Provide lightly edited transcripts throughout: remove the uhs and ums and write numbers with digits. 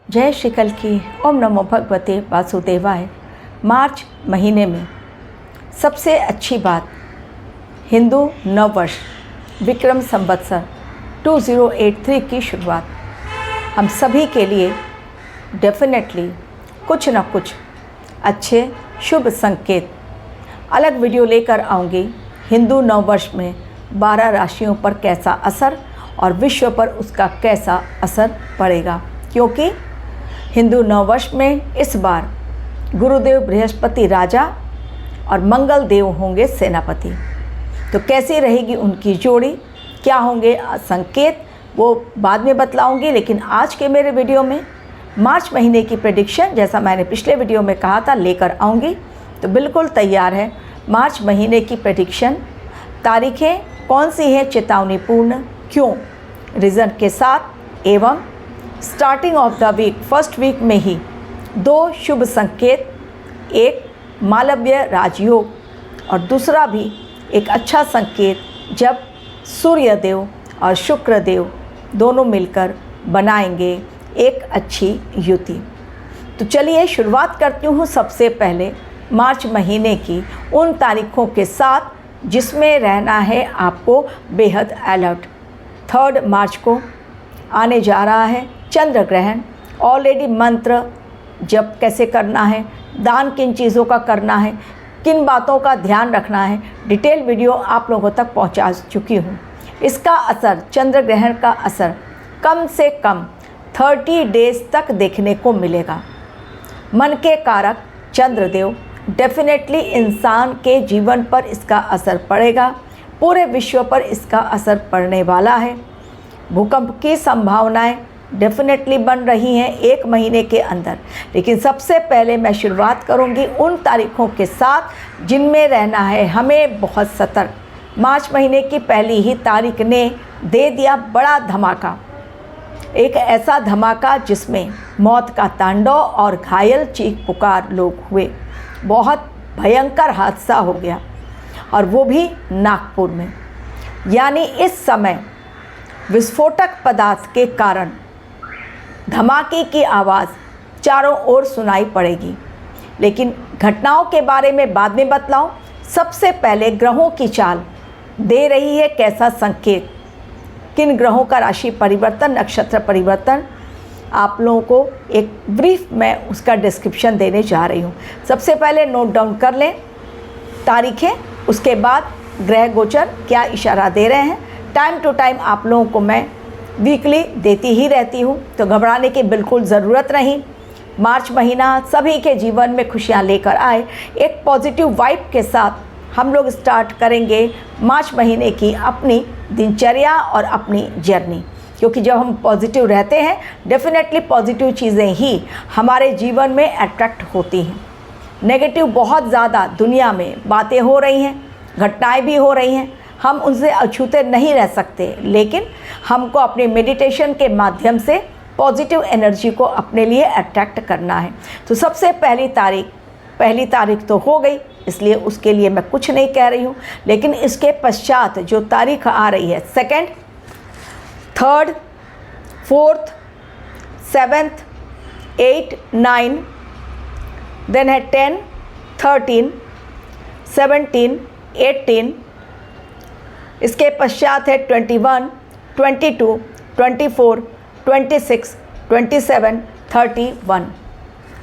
जय श्री कल की ओम नमो भगवते वासुदेवाय। मार्च महीने में सबसे अच्छी बात, हिंदू नव वर्ष विक्रम संवत्सर 2083 की शुरुआत हम सभी के लिए डेफिनेटली कुछ न कुछ अच्छे शुभ संकेत अलग वीडियो लेकर आऊँगी। हिंदू नव वर्ष में 12 राशियों पर कैसा असर और विश्व पर उसका कैसा असर पड़ेगा, क्योंकि हिंदू नववर्ष में इस बार गुरुदेव बृहस्पति राजा और मंगल देव होंगे सेनापति। तो कैसी रहेगी उनकी जोड़ी, क्या होंगे संकेत, वो बाद में बतलाऊंगी। लेकिन आज के मेरे वीडियो में मार्च महीने की प्रेडिक्शन, जैसा मैंने पिछले वीडियो में कहा था, लेकर आऊँगी। तो बिल्कुल तैयार है मार्च महीने की प्रेडिक्शन। तारीखें कौन सी हैं चेतावनीपूर्ण, क्यों, रीज़न के साथ, एवं starting of the week first week में ही 2 शुभ संकेत, एक मालव्य राजयोग और दूसरा भी एक अच्छा संकेत जब सूर्यदेव और शुक्रदेव दोनों मिलकर बनाएंगे एक अच्छी युति। तो चलिए शुरुआत करती हूँ सबसे पहले मार्च महीने की उन तारीखों के साथ जिसमें रहना है आपको बेहद अलर्ट। 3 मार्च को आने जा रहा है चंद्र ग्रहण। ऑलरेडी मंत्र जप कैसे करना है, दान किन चीज़ों का करना है, किन बातों का ध्यान रखना है, डिटेल वीडियो आप लोगों तक पहुंचा चुकी हूं। इसका असर, चंद्र ग्रहण का असर कम से कम 30 डेज तक देखने को मिलेगा। मन के कारक चंद्रदेव, डेफिनेटली इंसान के जीवन पर इसका असर पड़ेगा, पूरे विश्व पर इसका असर पड़ने वाला है। भूकंप की संभावनाएं डेफिनेटली बन रही हैं 1 महीने के अंदर। लेकिन सबसे पहले मैं शुरुआत करूंगी उन तारीखों के साथ जिनमें रहना है हमें बहुत सतर्क। मार्च महीने की पहली ही तारीख ने दे दिया बड़ा धमाका, एक ऐसा धमाका जिसमें मौत का तांडव और घायल चीख पुकार लोग हुए। बहुत भयंकर हादसा हो गया, और वो भी नागपुर में। यानी इस समय विस्फोटक पदार्थ के कारण धमाके की आवाज़ चारों ओर सुनाई पड़ेगी। लेकिन घटनाओं के बारे में बाद में बतलाऊं, सबसे पहले ग्रहों की चाल दे रही है कैसा संकेत, किन ग्रहों का राशि परिवर्तन, नक्षत्र परिवर्तन, आप लोगों को एक ब्रीफ में उसका डिस्क्रिप्शन देने जा रही हूँ। सबसे पहले नोट डाउन कर लें तारीखें, उसके बाद ग्रह गोचर क्या इशारा दे रहे हैं। टाइम टू टाइम आप लोगों को मैं वीकली देती ही रहती हूँ, तो घबराने की बिल्कुल ज़रूरत नहीं। मार्च महीना सभी के जीवन में खुशियाँ लेकर आए, एक पॉजिटिव वाइब के साथ हम लोग स्टार्ट करेंगे मार्च महीने की अपनी दिनचर्या और अपनी जर्नी। क्योंकि जब हम पॉजिटिव रहते हैं, डेफिनेटली पॉजिटिव चीज़ें ही हमारे जीवन में अट्रैक्ट होती हैं। नेगेटिव बहुत ज़्यादा दुनिया में बातें हो रही हैं, घटनाएं भी हो रही हैं, हम उनसे अछूते नहीं रह सकते। लेकिन हमको अपने मेडिटेशन के माध्यम से पॉजिटिव एनर्जी को अपने लिए अट्रैक्ट करना है। तो सबसे पहली तारीख तो हो गई, इसलिए उसके लिए मैं कुछ नहीं कह रही हूँ। लेकिन इसके पश्चात जो तारीख आ रही है 2nd, 3rd, 4th, 7th, 8, 9, then है 10, 13, 17, 18, इसके पश्चात है 21, 22, 24, 26, 27, 31।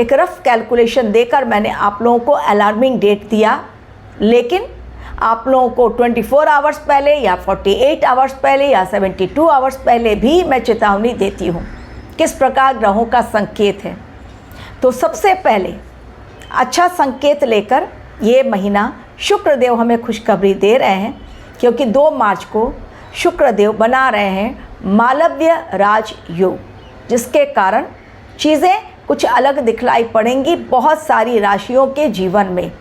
एक रफ कैलकुलेशन देकर मैंने आप लोगों को अलार्मिंग डेट दिया, लेकिन आप लोगों को 24 आवर्स पहले या 48 आवर्स पहले या 72 आवर्स पहले भी मैं चेतावनी देती हूँ किस प्रकार ग्रहों का संकेत है। तो सबसे पहले अच्छा संकेत लेकर ये महीना शुक्रदेव हमें खुशखबरी दे रहे हैं, क्योंकि 2 मार्च को शुक्रदेव बना रहे हैं मालव्य राजयोग, जिसके कारण चीज़ें कुछ अलग दिखलाई पड़ेंगी बहुत सारी राशियों के जीवन में।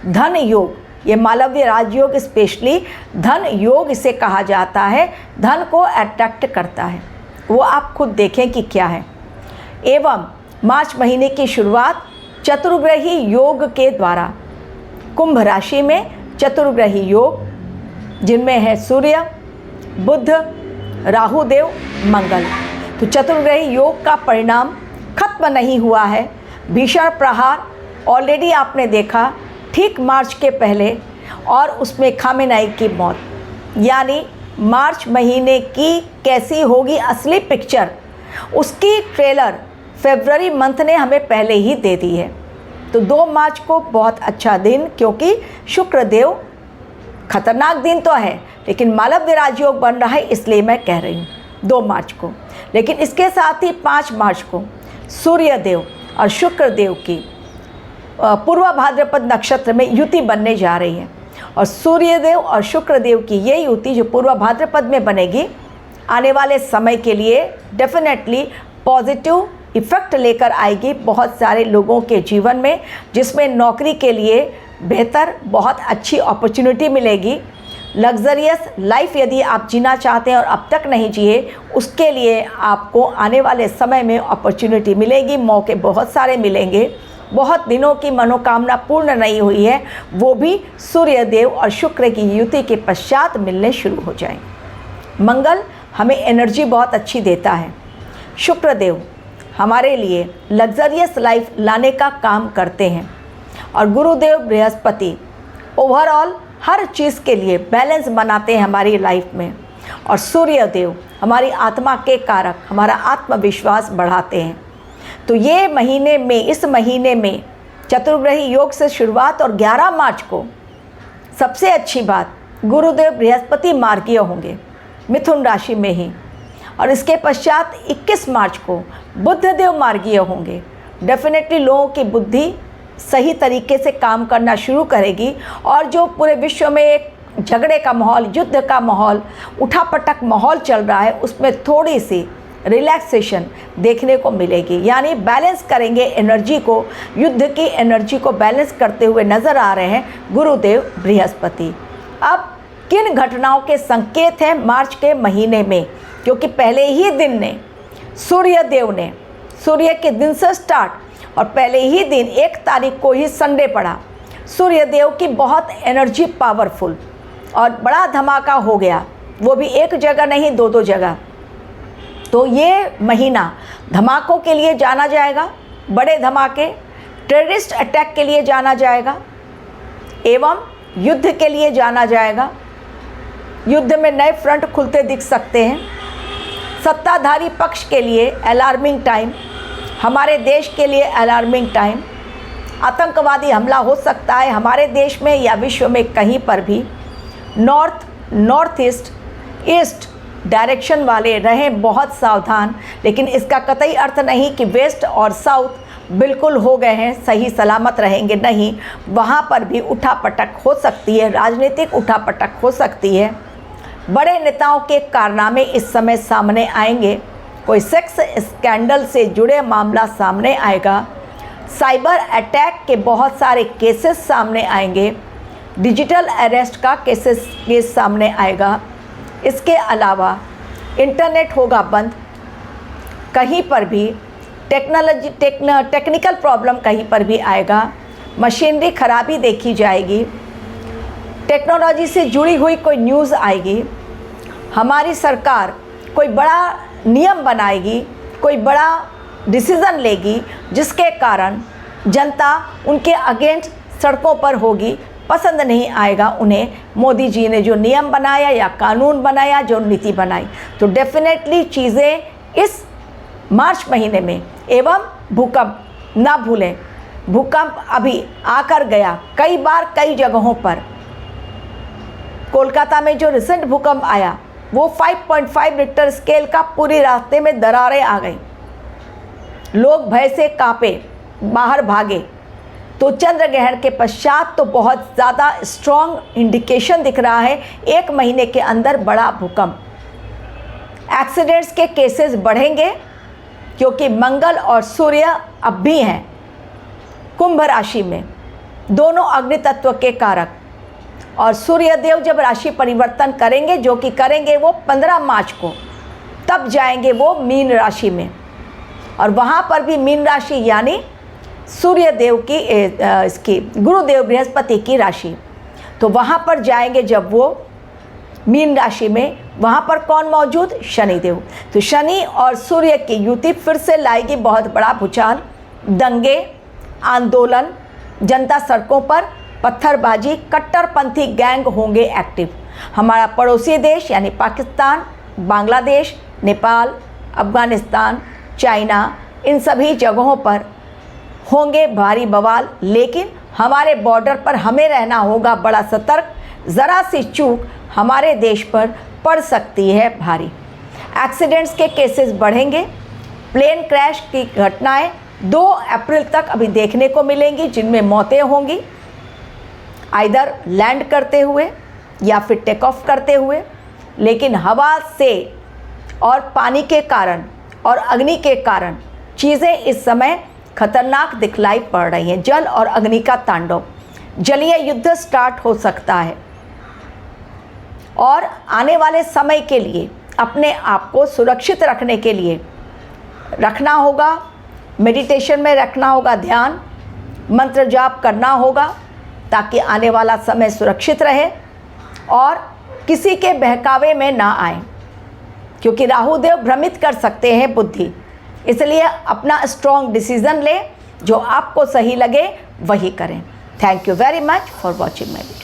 धन योग, ये मालव्य राजयोग स्पेशली धन योग इसे कहा जाता है, धन को अट्रैक्ट करता है, वो आप खुद देखें कि क्या है। एवं मार्च महीने की शुरुआत चतुर्ग्रही योग के द्वारा, कुंभ राशि में चतुर्ग्रही योग जिनमें है सूर्य, बुध, राहु देव, मंगल। तो चतुर्ग्रही योग का परिणाम खत्म खत्म नहीं हुआ है। भीषण प्रहार ऑलरेडी आपने देखा ठीक मार्च के पहले, और उसमें खामेनेई की मौत, यानी मार्च महीने की कैसी होगी असली पिक्चर, उसकी ट्रेलर फरवरी मंथ ने हमें पहले ही दे दी है। तो 2 मार्च को बहुत अच्छा दिन, क्योंकि शुक्रदेव, खतरनाक दिन तो है लेकिन मालव राजयोग बन रहा है, इसलिए मैं कह रही हूँ 2 मार्च को। लेकिन इसके साथ ही 5 मार्च को सूर्यदेव और शुक्रदेव की पूर्व भाद्रपद नक्षत्र में युति बनने जा रही है। और सूर्यदेव और शुक्रदेव की ये युति जो पूर्व भाद्रपद में बनेगी, आने वाले समय के लिए डेफिनेटली पॉजिटिव इफ़ेक्ट लेकर आएगी बहुत सारे लोगों के जीवन में, जिसमें नौकरी के लिए बेहतर बहुत अच्छी अपॉर्चुनिटी मिलेगी। लग्जरियस लाइफ यदि आप जीना चाहते हैं और अब तक नहीं जिए, उसके लिए आपको आने वाले समय में अपॉर्चुनिटी मिलेगी, मौके बहुत सारे मिलेंगे। बहुत दिनों की मनोकामना पूर्ण नहीं हुई है, वो भी सूर्यदेव और शुक्र की युति के पश्चात मिलने शुरू हो जाएंगे। मंगल हमें एनर्जी बहुत अच्छी देता है। शुक्रदेव हमारे लिए लग्जरियस लाइफ लाने का काम करते हैं। और गुरुदेव बृहस्पति ओवरऑल हर चीज़ के लिए बैलेंस बनाते हैं हमारी लाइफ में। और सूर्यदेव हमारी आत्मा के कारक, हमारा आत्मविश्वास बढ़ाते हैं। तो ये महीने में, इस महीने में चतुर्ग्रही योग से शुरुआत, और 11 मार्च को सबसे अच्छी बात, गुरुदेव बृहस्पति मार्गीय होंगे मिथुन राशि में ही। और इसके पश्चात 21 मार्च को बुधदेव मार्गीय होंगे। डेफिनेटली लोगों की बुद्धि सही तरीके से काम करना शुरू करेगी, और जो पूरे विश्व में एक झगड़े का माहौल, युद्ध का माहौल, उठापटक माहौल चल रहा है, उसमें थोड़ी सी रिलैक्सेशन देखने को मिलेगी। यानी बैलेंस करेंगे एनर्जी को, युद्ध की एनर्जी को बैलेंस करते हुए नज़र आ रहे हैं गुरुदेव बृहस्पति। अब किन घटनाओं के संकेत हैं मार्च के महीने में, क्योंकि पहले ही दिन ने सूर्यदेव ने, सूर्य के दिन से स्टार्ट, और पहले ही दिन 1 तारीख को ही संडे पड़ा, सूर्यदेव की बहुत एनर्जी पावरफुल और बड़ा धमाका हो गया, वो भी एक जगह नहीं 2-2 जगह। तो ये महीना धमाकों के लिए जाना जाएगा, बड़े धमाके, टेररिस्ट अटैक के लिए जाना जाएगा, एवं युद्ध के लिए जाना जाएगा। युद्ध में नए फ्रंट खुलते दिख सकते हैं। सत्ताधारी पक्ष के लिए अलार्मिंग टाइम, हमारे देश के लिए अलार्मिंग टाइम। आतंकवादी हमला हो सकता है हमारे देश में या विश्व में कहीं पर भी। North, north east, east direction वाले रहें बहुत सावधान। लेकिन इसका कतई अर्थ नहीं कि वेस्ट और साउथ बिल्कुल हो गए हैं, सही सलामत रहेंगे, नहीं। वहाँ पर भी उठापटक हो सकती है, राजनीतिक उठापटक हो सकती है। बड़े नेताओं के कारनामे इस समय सामने आएंगे। कोई सेक्स स्कैंडल से जुड़े मामला सामने आएगा। साइबर अटैक के बहुत सारे केसेस सामने आएंगे। डिजिटल अरेस्ट का केस सामने आएगा। इसके अलावा इंटरनेट होगा बंद, कहीं पर भी टेक्निकल प्रॉब्लम कहीं पर भी आएगा। मशीनरी खराबी देखी जाएगी। टेक्नोलॉजी से जुड़ी हुई कोई न्यूज़ आएगी। हमारी सरकार कोई बड़ा नियम बनाएगी, कोई बड़ा डिसीज़न लेगी, जिसके कारण जनता उनके अगेंस्ट सड़कों पर होगी। पसंद नहीं आएगा उन्हें मोदी जी ने जो नियम बनाया या कानून बनाया, जो नीति बनाई। तो डेफिनेटली चीज़ें इस मार्च महीने में, एवं भूकंप ना भूलें, भूकंप अभी आकर गया कई बार कई जगहों पर। कोलकाता में जो रिसेंट भूकंप आया वो 5.5 रिक्टर स्केल का, पूरी रास्ते में दरारें आ गई, लोग भय से कांपे, बाहर भागे। तो चंद्र ग्रहण के पश्चात तो बहुत ज़्यादा स्ट्रॉन्ग इंडिकेशन दिख रहा है 1 महीने के अंदर बड़ा भूकंप। एक्सीडेंट्स के केसेस बढ़ेंगे, क्योंकि मंगल और सूर्य अब भी हैं कुंभ राशि में, दोनों अग्नि तत्व के कारक। और सूर्यदेव जब राशि परिवर्तन करेंगे, जो कि करेंगे वो 15 मार्च को, तब जाएंगे वो मीन राशि में। और वहाँ पर भी मीन राशि यानी सूर्यदेव की इसकी गुरुदेव बृहस्पति की राशि। तो वहाँ पर जाएंगे जब वो मीन राशि में वहाँ पर कौन मौजूद? शनिदेव। तो शनि और सूर्य की युति फिर से लाएगी बहुत बड़ा भूचाल, दंगे, आंदोलन, जनता सड़कों पर, पत्थरबाजी, कट्टरपंथी गैंग होंगे एक्टिव। हमारा पड़ोसी देश यानी पाकिस्तान, बांग्लादेश, नेपाल, अफगानिस्तान, चाइना, इन सभी जगहों पर होंगे भारी बवाल, लेकिन हमारे बॉर्डर पर हमें रहना होगा बड़ा सतर्क। ज़रा सी चूक हमारे देश पर पड़ सकती है भारी। एक्सीडेंट्स के केसेस बढ़ेंगे। प्लेन क्रैश की घटनाएं 2 अप्रैल तक अभी देखने को मिलेंगी, जिनमें मौतें होंगी आइदर लैंड करते हुए या फिर टेक ऑफ करते हुए। लेकिन हवा से और पानी के कारण और अग्नि के कारण चीज़ें इस समय खतरनाक दिखलाई पड़ रही हैं। जल और अग्नि का तांडव, जलीय युद्ध स्टार्ट हो सकता है और आने वाले समय के लिए अपने आप को सुरक्षित रखने के लिए रखना होगा, मेडिटेशन में रखना होगा ध्यान, मंत्र जाप करना होगा ताकि आने वाला समय सुरक्षित रहे और किसी के बहकावे में ना आए, क्योंकि राहु देव भ्रमित कर सकते हैं बुद्धि। इसलिए अपना स्ट्रॉन्ग डिसीजन लें, जो आपको सही लगे वही करें। Thank you very much for watching my video.